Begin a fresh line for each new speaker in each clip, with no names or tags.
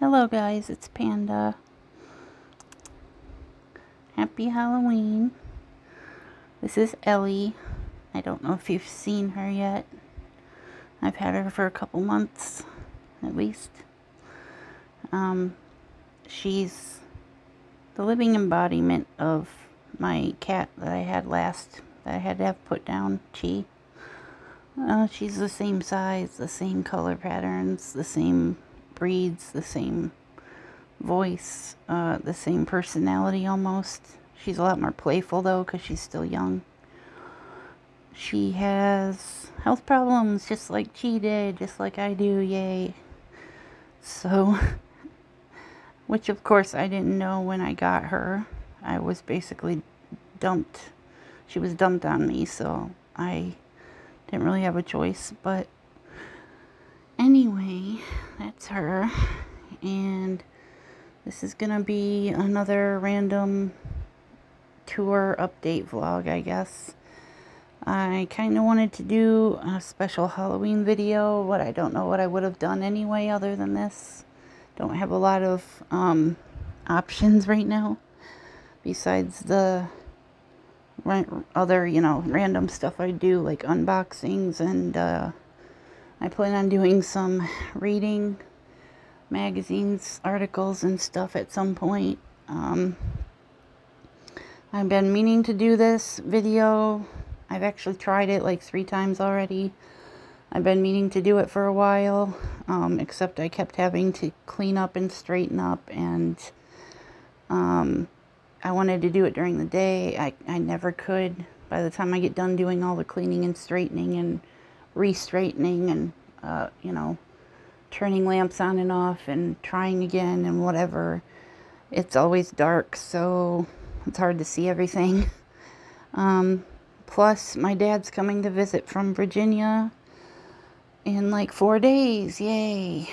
Hello guys, it's Panda. Happy Halloween. This is Ellie. I don't know if you've seen her yet. I've had her for a couple months, at least. She's the living embodiment of my cat that I had last, that I had to have put down, Chi. She's the same size, the same color patterns, the same breeds, the same voice, the same personality almost. She's a lot more playful though because she's still young. She has health problems just like Chi did, just like I do, yay. So, which of course I didn't know when I got her. I was basically dumped. She was dumped on me, so I didn't really have a choice, but anyway, that's her. And this is gonna be another random tour update vlog, I guess. I kind of wanted to do a special Halloween video, but I don't know what I would have done anyway other than this. Don't have a lot of options right now besides the other, random stuff I do, like unboxings, and I plan on doing some reading magazines, articles, and stuff at some point. I've been meaning to do this video. I've actually tried it like 3 times already. I've been meaning to do it for a while, except I kept having to clean up and straighten up, and I wanted to do it during the day. I never could. By the time I get done doing all the cleaning and straightening and re-straightening and, turning lamps on and off and trying again and whatever, it's always dark, so it's hard to see everything. Plus, my dad's coming to visit from Virginia in like 4 days. Yay.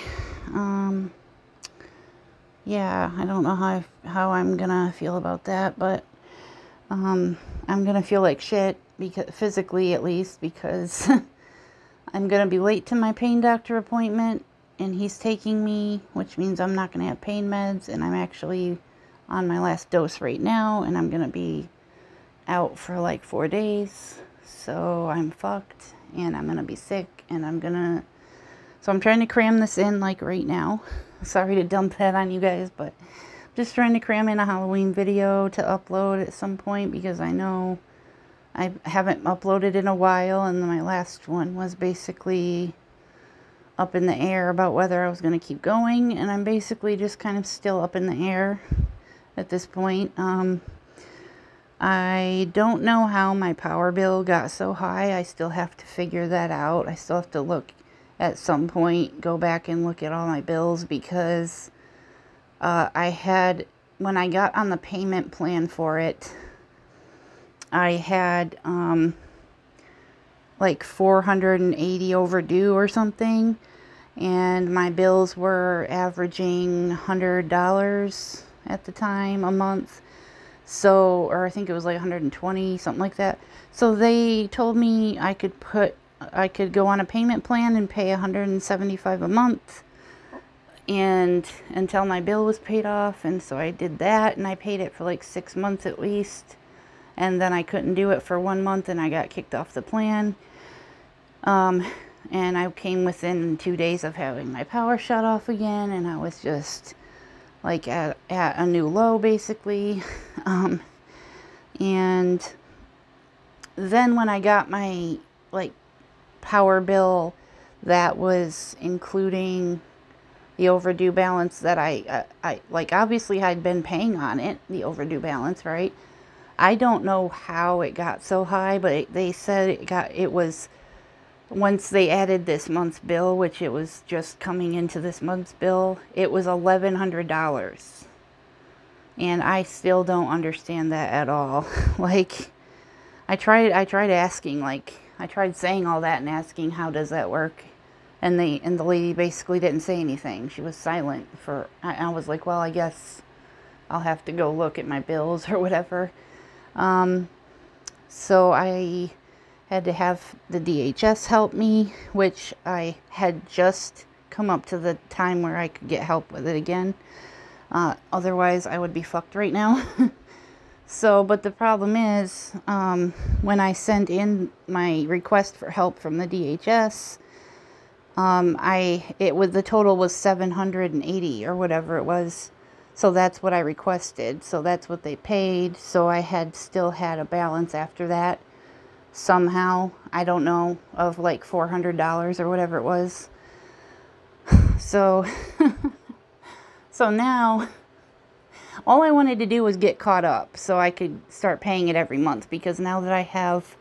Yeah, I don't know how I'm gonna feel about that, but I'm gonna feel like shit, because physically at least, because I'm gonna be late to my pain doctor appointment, and he's taking me, which means I'm not gonna have pain meds, and I'm actually on my last dose right now, and I'm gonna be out for like 4 days, so I'm fucked, and I'm gonna be sick, and so I'm trying to cram this in like right now. Sorry to dump that on you guys, but I'm just trying to cram in a Halloween video to upload at some point, because I know I haven't uploaded in a while, and my last one was basically up in the air about whether I was going to keep going, and I'm basically just kind of still up in the air at this point. I don't know how my power bill got so high. I still have to figure that out. I still have to look at some point, go back and look at all my bills, because when I got on the payment plan for it, I had like 480 overdue or something, and my bills were averaging $100 at the time a month. So, or I think it was like 120, something like that. So they told me I could go on a payment plan and pay $175 a month, and until my bill was paid off. And so I did that, and I paid it for like 6 months at least, and then I couldn't do it for 1 month, and I got kicked off the plan. And I came within 2 days of having my power shut off again, and I was just like at a new low basically. And then when I got my like power bill that was including the overdue balance that I like, obviously I'd been paying on it, the overdue balance, right? I don't know how it got so high, but they said it was, once they added this month's bill, which it was just coming into this month's bill, it was $1,100. And I still don't understand that at all. Like, I tried asking, like, I tried saying all that and asking, how does that work? And the lady basically didn't say anything. She was silent for, I was like, well, I guess I'll have to go look at my bills or whatever. So I had to have the DHS help me, which I had just come up to the time where I could get help with it again. Otherwise, I would be fucked right now. So, but the problem is, when I sent in my request for help from the DHS, the total was $780 or whatever it was. So that's what I requested. So that's what they paid. So I still had a balance after that. Somehow, I don't know, of like $400 or whatever it was. So, so now, all I wanted to do was get caught up so I could start paying it every month, because now that I have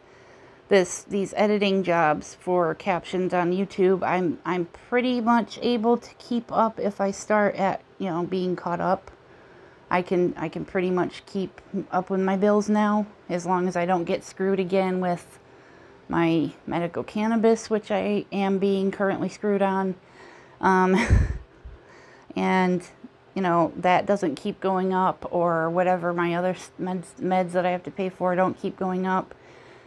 these editing jobs for captions on YouTube, I'm pretty much able to keep up. If I start at, being caught up, I can pretty much keep up with my bills now, as long as I don't get screwed again with my medical cannabis, which I am being currently screwed on. And that doesn't keep going up, or whatever my other meds that I have to pay for don't keep going up.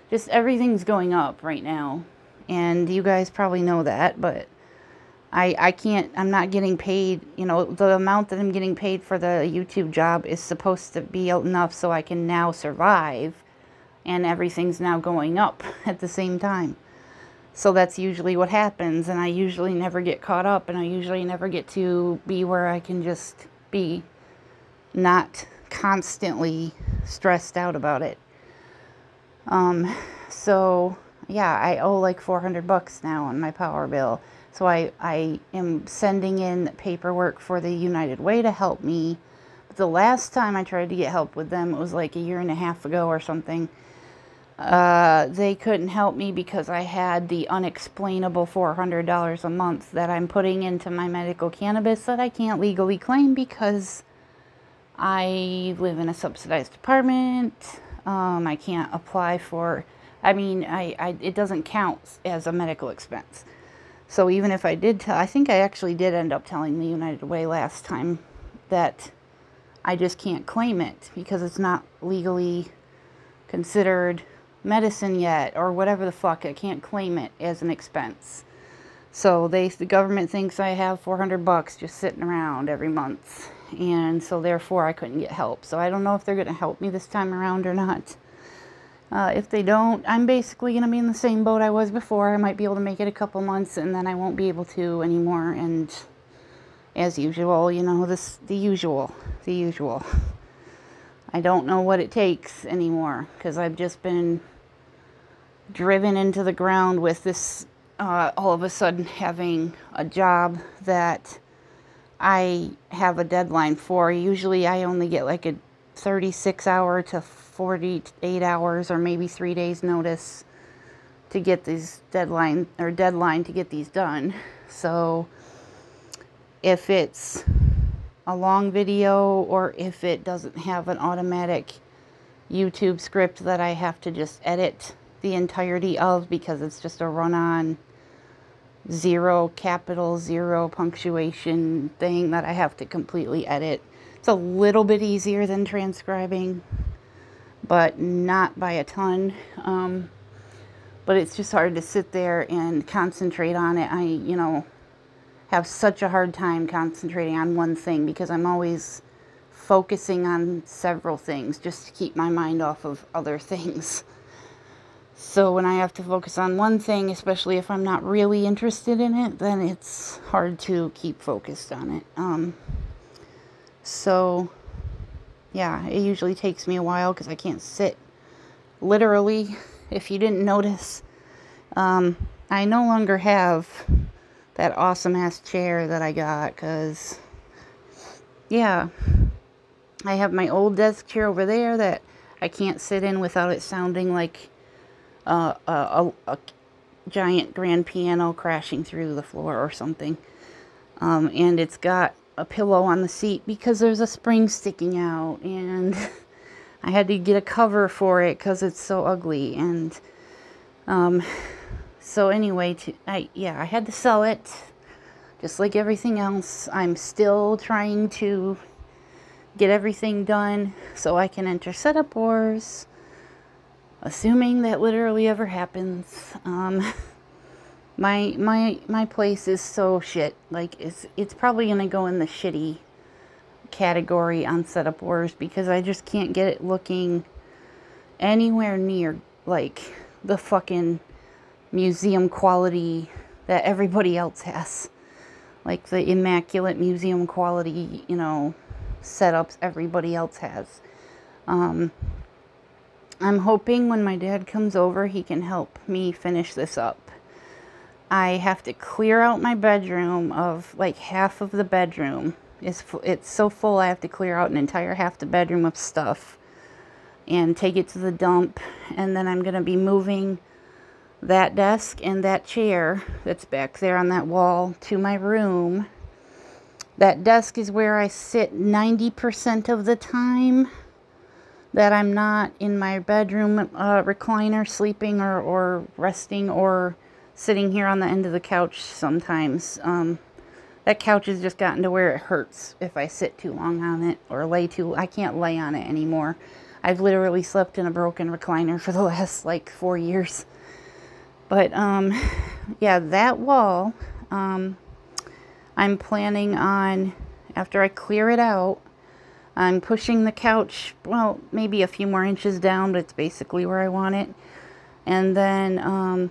Just everything's going up right now. And you guys probably know that, but I'm not getting paid, the amount that I'm getting paid for the YouTube job is supposed to be enough so I can now survive, and everything's now going up at the same time. So that's usually what happens, and I usually never get caught up, and I usually never get to be where I can just be not constantly stressed out about it. So yeah, I owe like $400 now on my power bill. So I am sending in paperwork for the United Way to help me. But the last time I tried to get help with them, it was like a year and a half ago or something. They couldn't help me because I had the unexplainable $400 a month that I'm putting into my medical cannabis that I can't legally claim because I live in a subsidized apartment. I can't apply for, it doesn't count as a medical expense. So even if I did I think I actually did end up telling the United Way last time that I just can't claim it because it's not legally considered medicine yet, or whatever the fuck. I can't claim it as an expense. So the government thinks I have $400 just sitting around every month, and so therefore I couldn't get help. So I don't know if they're going to help me this time around or not. If they don't, I'm basically going to be in the same boat I was before. I might be able to make it a couple months, and then I won't be able to anymore. And as usual, the usual. I don't know what it takes anymore, because I've just been driven into the ground with this, all of a sudden having a job that I have a deadline for. Usually I only get like a 36-hour to 48 hours or maybe 3 days notice to get these deadline to get these done. So if it's a long video, or if it doesn't have an automatic YouTube script that I have to just edit the entirety of, because it's just a run-on capital zero punctuation thing that I have to completely edit. It's a little bit easier than transcribing, but not by a ton. But it's just hard to sit there and concentrate on it. I, have such a hard time concentrating on one thing, because I'm always focusing on several things just to keep my mind off of other things. So when I have to focus on one thing, especially if I'm not really interested in it, then it's hard to keep focused on it. So yeah, it usually takes me a while because I can't sit. Literally, if you didn't notice, I no longer have that awesome ass chair that I got, because yeah, I have my old desk chair over there that I can't sit in without it sounding like a giant grand piano crashing through the floor or something. And it's got a pillow on the seat because there's a spring sticking out, and I had to get a cover for it because it's so ugly. And so anyway, I had to sell it, just like everything else. I'm still trying to get everything done so I can enter setup wars, assuming that literally ever happens. My place is so shit. Like, it's probably gonna go in the shitty category on Setup Wars because I just can't get it looking anywhere near like the fucking museum quality that everybody else has. Like the immaculate museum quality, you know, setups everybody else has. I'm hoping when my dad comes over, he can help me finish this up. I have to clear out my bedroom of like half of the bedroom. It's so full I have to clear out an entire half the bedroom of stuff and take it to the dump. And then I'm going to be moving that desk and that chair that's back there on that wall to my room. That desk is where I sit 90% of the time that I'm not in my bedroom recliner sleeping or resting or sitting here on the end of the couch sometimes. That couch has just gotten to where it hurts if I sit too long on it or I can't lay on it anymore. I've literally slept in a broken recliner for the last like 4 years. But yeah, that wall, I'm planning on, after I clear it out, I'm pushing the couch, well, maybe a few more inches down, but it's basically where I want it. And then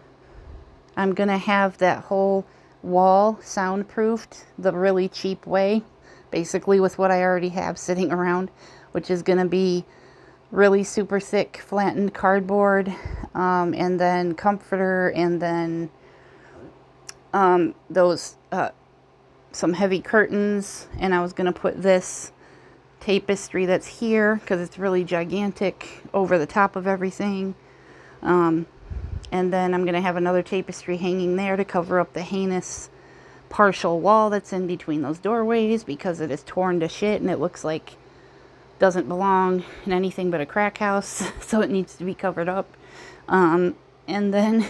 I'm going to have that whole wall soundproofed the really cheap way, basically with what I already have sitting around, which is going to be really super thick flattened cardboard, and then comforter, and then those some heavy curtains. And I was going to put this tapestry that's here because it's really gigantic over the top of everything. And then I'm going to have another tapestry hanging there to cover up the heinous partial wall that's in between those doorways because it is torn to shit and it looks like doesn't belong in anything but a crack house. So it needs to be covered up. And then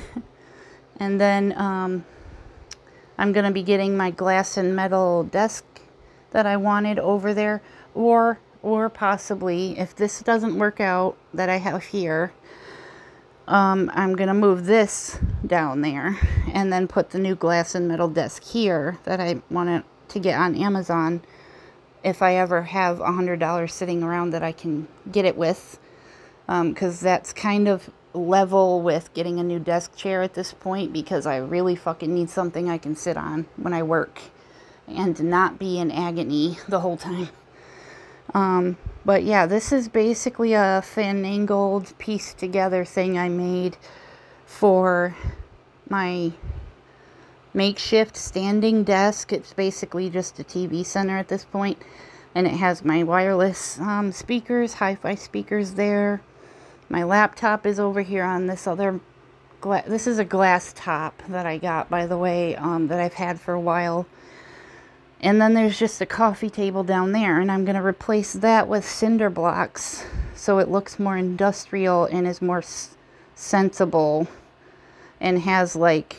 I'm going to be getting my glass and metal desk that I wanted over there, or possibly, if this doesn't work out that I have here, I'm going to move this down there and then put the new glass and metal desk here that I wanted to get on Amazon if I ever have $100 sitting around that I can get it with, because that's kind of level with getting a new desk chair at this point, because I really fucking need something I can sit on when I work and not be in agony the whole time. But yeah, this is basically a finagled piece together thing I made for my makeshift standing desk. It's basically just a TV center at this point, and it has my wireless speakers, hi-fi speakers there. My laptop is over here on this other this is a glass top that I got, by the way, that I've had for a while. And then there's just a coffee table down there, and I'm going to replace that with cinder blocks so it looks more industrial and is more sensible and has, like,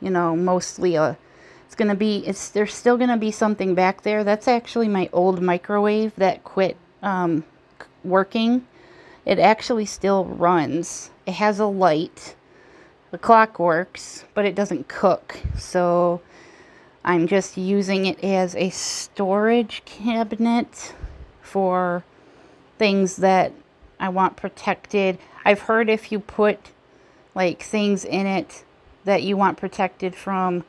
you know, mostly there's still going to be something back there. That's actually my old microwave that quit working. It actually still runs. It has a light. The clock works, but it doesn't cook. So I'm just using it as a storage cabinet for things that I want protected. I've heard if you put like things in it that you want protected from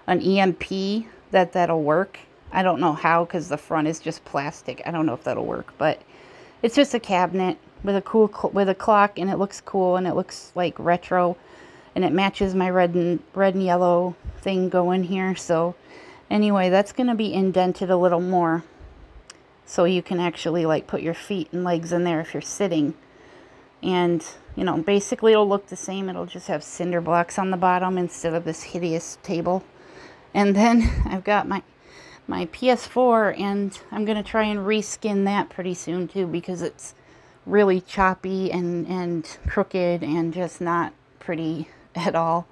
an EMP, that'll work. I don't know how, because the front is just plastic. I don't know if that'll work, but it's just a cabinet with a clock, and it looks cool, and it looks like retro, and it matches my red and yellow thing going here. So anyway, that's going to be indented a little more so you can actually like put your feet and legs in there if you're sitting. And, you know, basically it'll look the same. It'll just have cinder blocks on the bottom instead of this hideous table. And then I've got my PS4, and I'm going to try and reskin that pretty soon too, because it's really choppy and crooked and just not pretty at all,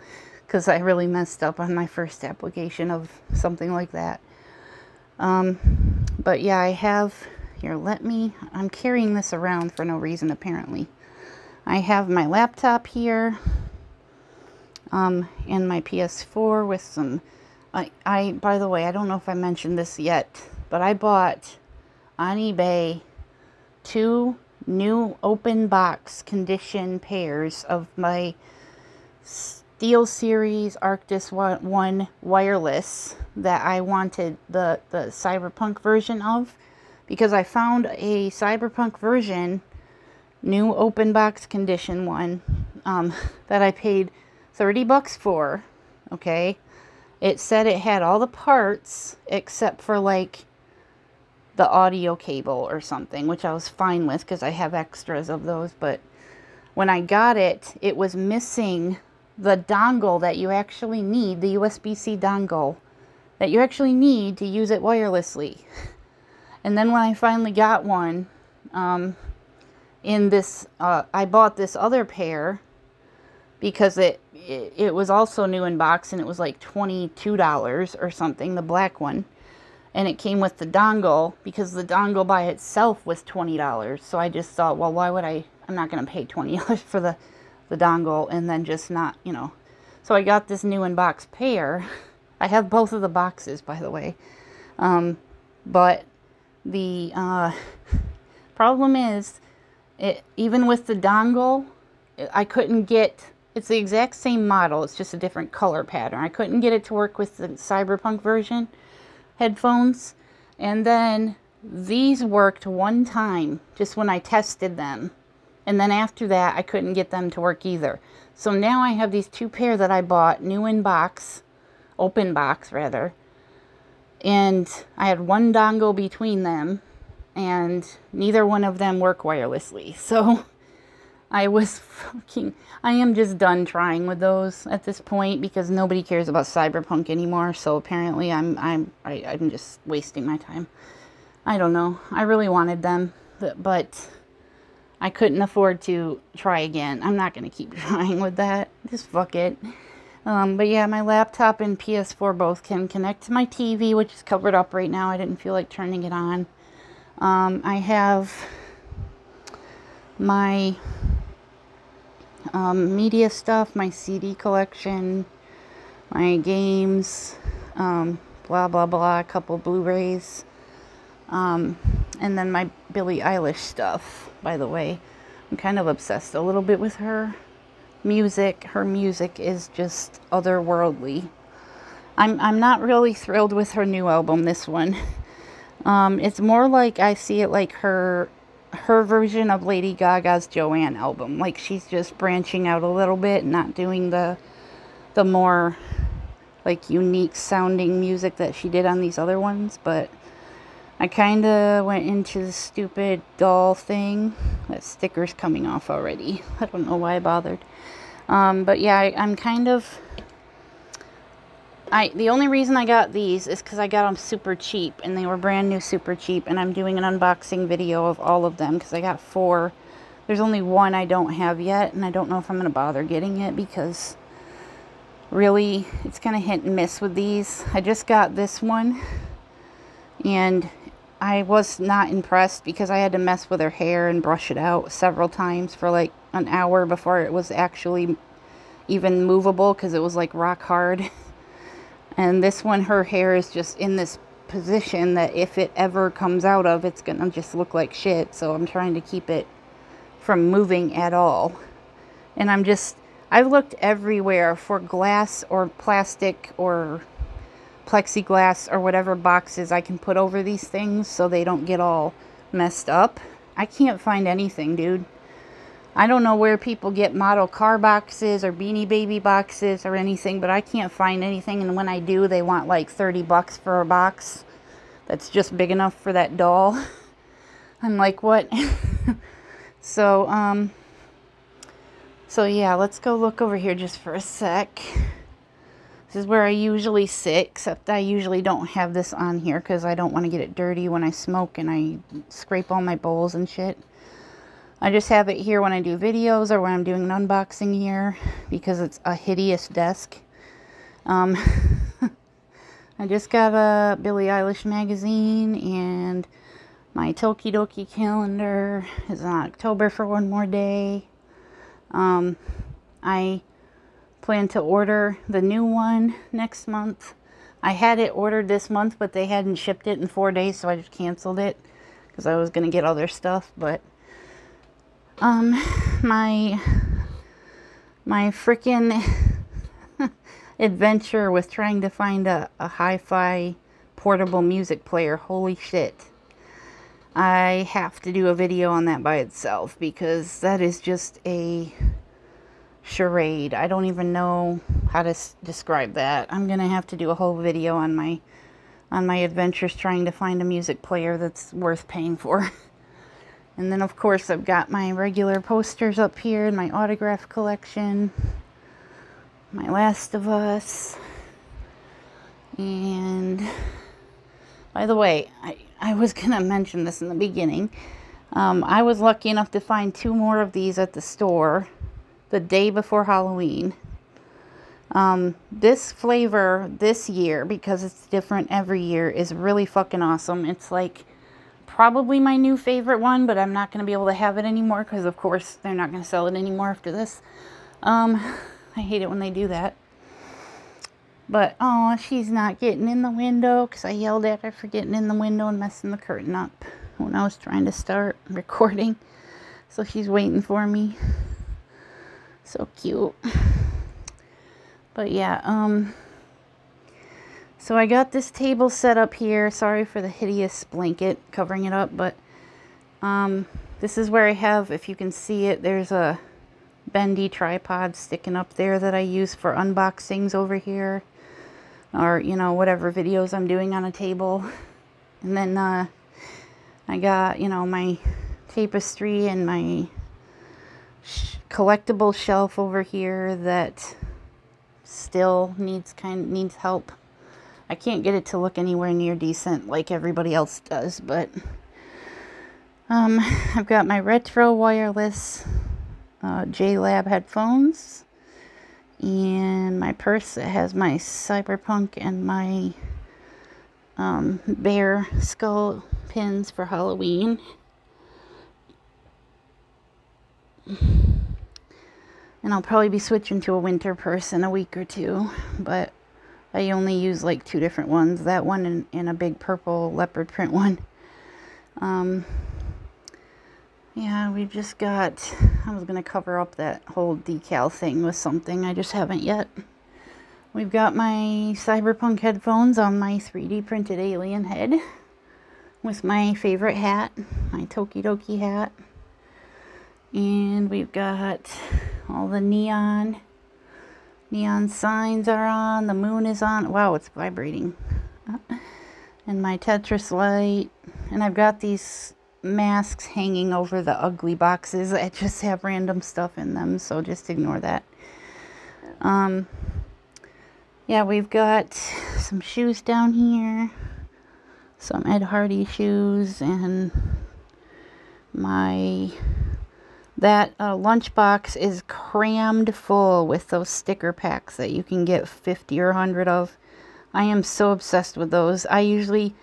because I really messed up on my first application of something like that. But yeah, I have here, I'm carrying this around for no reason apparently. I have my laptop here. and my PS4 with some, by the way, I don't know if I mentioned this yet, but I bought on eBay 2 new open box condition pairs of my SteelSeries Arctis 1 wireless that I wanted the Cyberpunk version of, because I found a Cyberpunk version, new open box condition one, that I paid $30 for, okay? It said it had all the parts except for like the audio cable or something, which I was fine with because I have extras of those, but when I got it, it was missing the dongle that you actually need, the USB-C dongle that you actually need to use it wirelessly. And then when I finally got one, in this, I bought this other pair because it was also new in box, and it was like $22 or something, the black one. And it came with the dongle because the dongle by itself was $20. So I just thought, well, why would I'm not going to pay $20 for the dongle and then just not, you know. So I got this new in box pair. I have both of the boxes, by the way. But the problem is, even with the dongle, I couldn't get, it's the exact same model, it's just a different color pattern. I couldn't get it to work with the Cyberpunk version headphones. And then these worked one time, just when I tested them. And then after that, I couldn't get them to work either. So now I have these 2 pair that I bought, new in box, open box rather. And I had one dongle between them, and neither one of them work wirelessly. So I am just done trying with those at this point because nobody cares about Cyberpunk anymore. So apparently I'm just wasting my time. I don't know. I really wanted them, but I couldn't afford to try again. I'm not going to keep trying with that. Just fuck it. But yeah, my laptop and PS4 both can connect to my TV, which is covered up right now. I didn't feel like turning it on. I have my media stuff, my CD collection, my games, blah, blah, blah, a couple Blu-rays, and then my Billie Eilish stuff, by the way. I'm kind of obsessed a little bit with her music. Her music is just otherworldly. I'm not really thrilled with her new album, this one. It's more like I see it like her version of Lady Gaga's Joanne album. Like she's just branching out a little bit and not doing the more like unique sounding music that she did on these other ones. But I kind of went into the stupid doll thing. That sticker's coming off already. I don't know why I bothered. But yeah, I'm kind of... the only reason I got these is because I got them super cheap, and they were brand new super cheap, and I'm doing an unboxing video of all of them because I got 4. There's only one I don't have yet, and I don't know if I'm going to bother getting it because really it's kind of hit and miss with these. I just got this one, and I was not impressed because I had to mess with her hair and brush it out several times for like an hour before it was actually even movable because it was like rock hard. And this one, her hair is just in this position that if it ever comes out of, it's gonna just look like shit. So I'm trying to keep it from moving at all. And I've looked everywhere for glass or plastic or plexiglass or whatever boxes I can put over these things so they don't get all messed up. I can't find anything, dude. I don't know where people get model car boxes or Beanie Baby boxes or anything, but I can't find anything. And when I do, they want like $30 for a box that's just big enough for that doll. I'm like, what? So yeah, let's go look over here just for a sec. This is where I usually sit, except I usually don't have this on here because I don't want to get it dirty when I smoke and I scrape all my bowls and shit. I just have it here when I do videos or when I'm doing an unboxing here because it's a hideous desk. I just got a Billie Eilish magazine, and my Toki Doki calendar is on October for one more day. I plan to order the new one next month. I had it ordered this month, but they hadn't shipped it in 4 days, so I just canceled it because I was going to get other stuff. But my freaking adventure with trying to find a hi-fi portable music player, holy shit. I have to do a video on that by itself because that is just a charade. I don't even know how to describe that. I'm gonna have to do a whole video on my adventures trying to find a music player that's worth paying for. And then of course I've got my regular posters up here in my autograph collection, my Last of Us. And by the way, I was gonna mention this in the beginning. I was lucky enough to find 2 more of these at the store the day before Halloween. This flavor this year, because it's different every year, is really fucking awesome. It's like probably my new favorite one, but I'm not going to be able to have it anymore because of course they're not going to sell it anymore after this. I hate it when they do that. But oh, she's not getting in the window because I yelled at her for getting in the window and messing the curtain up when I was trying to start recording. So she's waiting for me. So cute. But yeah, so I got this table set up here. Sorry for the hideous blanket covering it up, but this is where I have, if you can see it, there's a bendy tripod sticking up there that I use for unboxings over here, or you know, whatever videos I'm doing on a table. And then I got, you know, my tapestry and my collectible shelf over here that still needs help. I can't get it to look anywhere near decent like everybody else does, but I've got my retro wireless JLab headphones, and my purse that has my cyberpunk and my bear skull pins for Halloween. And I'll probably be switching to a winter purse in a week or 2, but I only use like 2 different ones. That one and a big purple leopard print one. Yeah, we've just got, I was going to cover up that whole decal thing with something. I just haven't yet. We've got my cyberpunk headphones on my 3D printed alien head with my favorite hat, my Tokidoki hat. And we've got all the neon signs are on. The moon is on. Wow, it's vibrating. And my Tetris light. And I've got these masks hanging over the ugly boxes that just have random stuff in them, so just ignore that. Yeah, we've got some shoes down here. Some Ed Hardy shoes, and that lunchbox is crammed full with those sticker packs that you can get 50 or 100 of. I am so obsessed with those. I usually,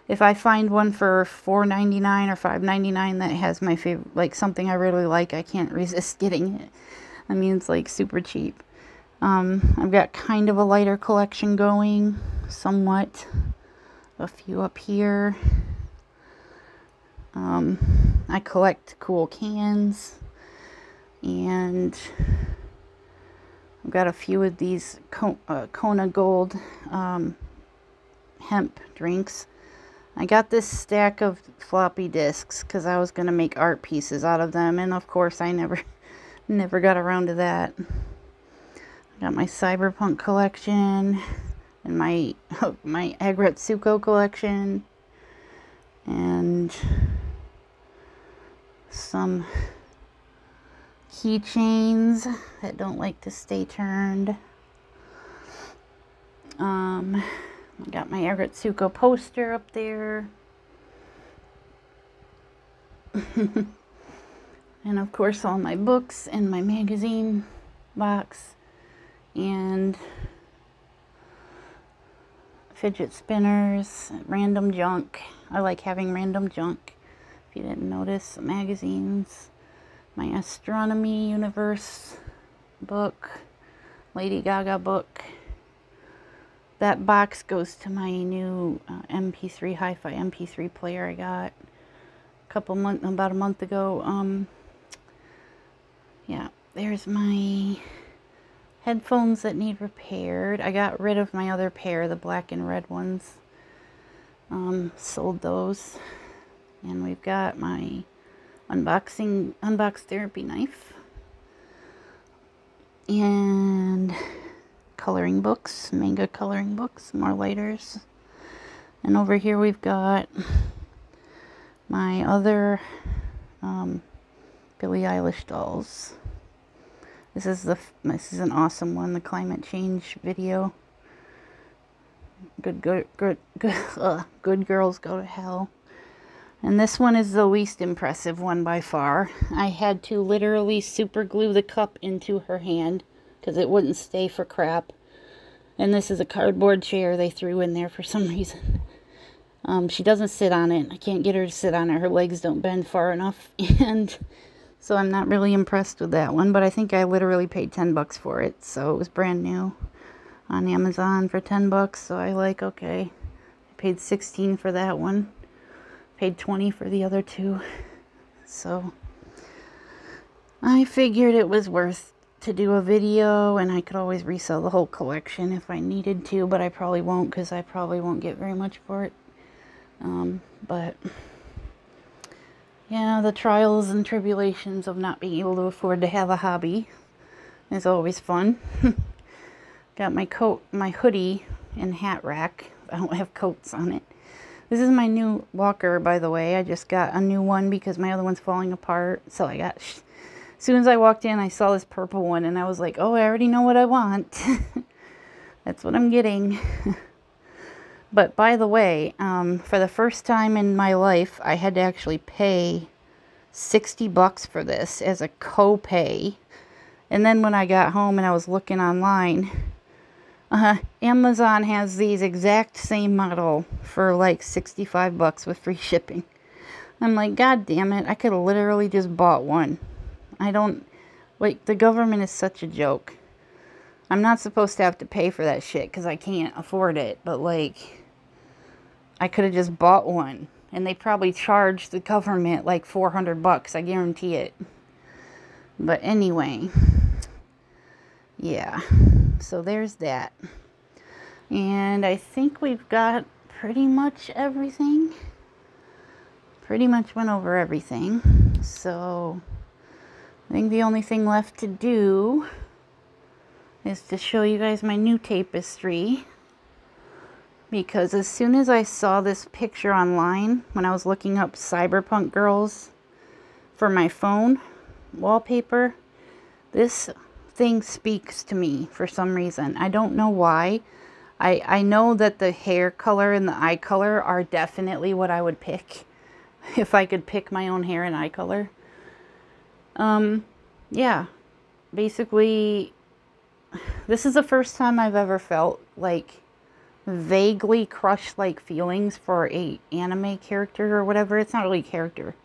if I find one for $4.99 or $5.99 that has my favorite, like something I really like, I can't resist getting it. I mean, it's like super cheap. I've got kind of a lighter collection going, somewhat. A few up here. I collect cool cans, and I've got a few of these Kona Gold hemp drinks. I got this stack of floppy disks because I was going to make art pieces out of them, and of course I never got around to that. I got my cyberpunk collection and my Agretsuko collection, and some keychains that don't like to stay turned. I got my Agretsuko poster up there. And of course all my books and my magazine box and fidget spinners, random junk. I like having random junk. If you didn't notice, magazines, my astronomy universe book. Lady Gaga book. That box goes to my new MP3 hi-fi MP3 player I got about a month ago. Yeah, there's my headphones that need repaired. I got rid of my other pair, the black and red ones. Sold those. And we've got my unbox therapy knife. And coloring books, manga coloring books, more lighters. And over here we've got my other Billie Eilish dolls. This is an awesome one, the climate change video. Good girls go to hell. And this one is the least impressive one by far. I had to literally super glue the cup into her hand because it wouldn't stay for crap. And this is a cardboard chair they threw in there for some reason. She doesn't sit on it. I can't get her to sit on it. Her legs don't bend far enough. And so I'm not really impressed with that one. But I think I literally paid 10 bucks for it. So it was brand new on Amazon for 10 bucks. So I okay. I paid 16 for that one. Paid 20 for the other two. So I figured it was worth to do a video, and I could always resell the whole collection if I needed to, but I probably won't because I probably won't get very much for it. But yeah, the trials and tribulations of not being able to afford to have a hobby is always fun. Got my coat, my hoodie and hat rack. I don't have coats on it. This is my new walker, by the way. I just got a new one because my other one's falling apart. So I got, as soon as I walked in, I saw this purple one and I was like, oh, I already know what I want. That's what I'm getting. But by the way, for the first time in my life, I had to actually pay 60 bucks for this as a co-pay. And then when I got home and I was looking online, Amazon has these exact same model for like 65 bucks with free shipping. I'm like, God damn it, I could have literally just bought one. The government is such a joke. I'm not supposed to have to pay for that shit because I can't afford it, but like, I could have just bought one. And they probably charged the government like 400 bucks, I guarantee it. But anyway, yeah. So there's that. And I think we've got pretty much everything. Pretty much went over everything. So I think the only thing left to do is to show you guys my new tapestry. Because as soon as I saw this picture online, when I was looking up cyberpunk girls for my phone wallpaper, this thing speaks to me for some reason. I don't know why. I know that the hair color and the eye color are definitely what I would pick if I could pick my own hair and eye color. Yeah, basically this is the first time I've ever felt like vaguely crush-like feelings for a anime character or whatever. It's not really a character.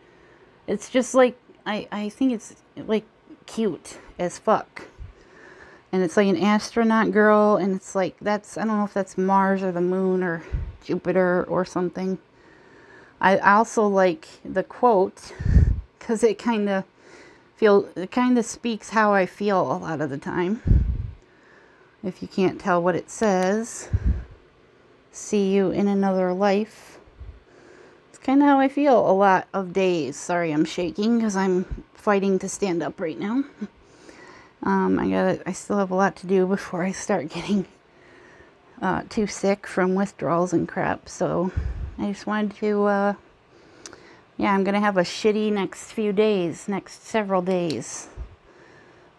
It's just like, I think it's like cute as fuck. And it's like an astronaut girl, and it's like, I don't know if that's Mars or the moon or Jupiter or something. I also like the quote, because it kind of speaks how I feel a lot of the time. If you can't tell what it says, see you in another life. It's kind of how I feel a lot of days. Sorry, I'm shaking because I'm fighting to stand up right now. I still have a lot to do before I start getting too sick from withdrawals and crap. So I just wanted to, yeah, I'm going to have a shitty next several days.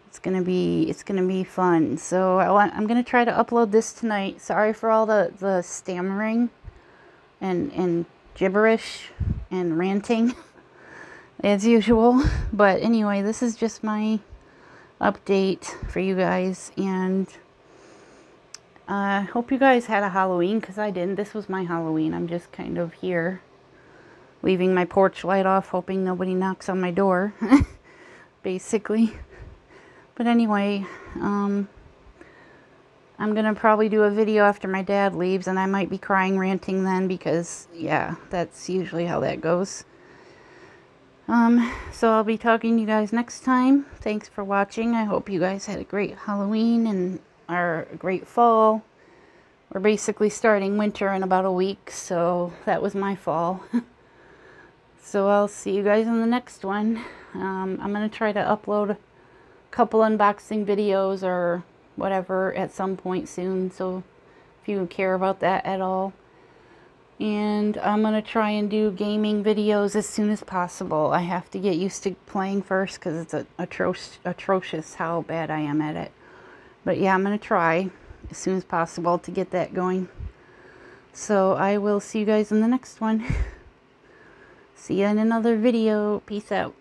It's going to be fun. So I'm going to try to upload this tonight. Sorry for all the stammering and gibberish and ranting as usual. But anyway, this is just my update for you guys, and I hope you guys had a Halloween, because I didn't. This was my Halloween. I'm just kind of here leaving my porch light off, hoping nobody knocks on my door basically. But anyway, I'm going to probably do a video after my dad leaves, and I might be crying, ranting then, because, yeah, that's usually how that goes. So I'll be talking to you guys next time. Thanks for watching. I hope you guys had a great Halloween and are a great fall. We're basically starting winter in about a week, so that was my fall. So I'll see you guys in the next one. I'm going to try to upload a couple unboxing videos or whatever at some point soon, so if you care about that at all. And I'm going to try and do gaming videos as soon as possible. I have to get used to playing first because it's atrocious how bad I am at it. But yeah, I'm going to try as soon as possible to get that going. So I will see you guys in the next one. See you in another video. Peace out.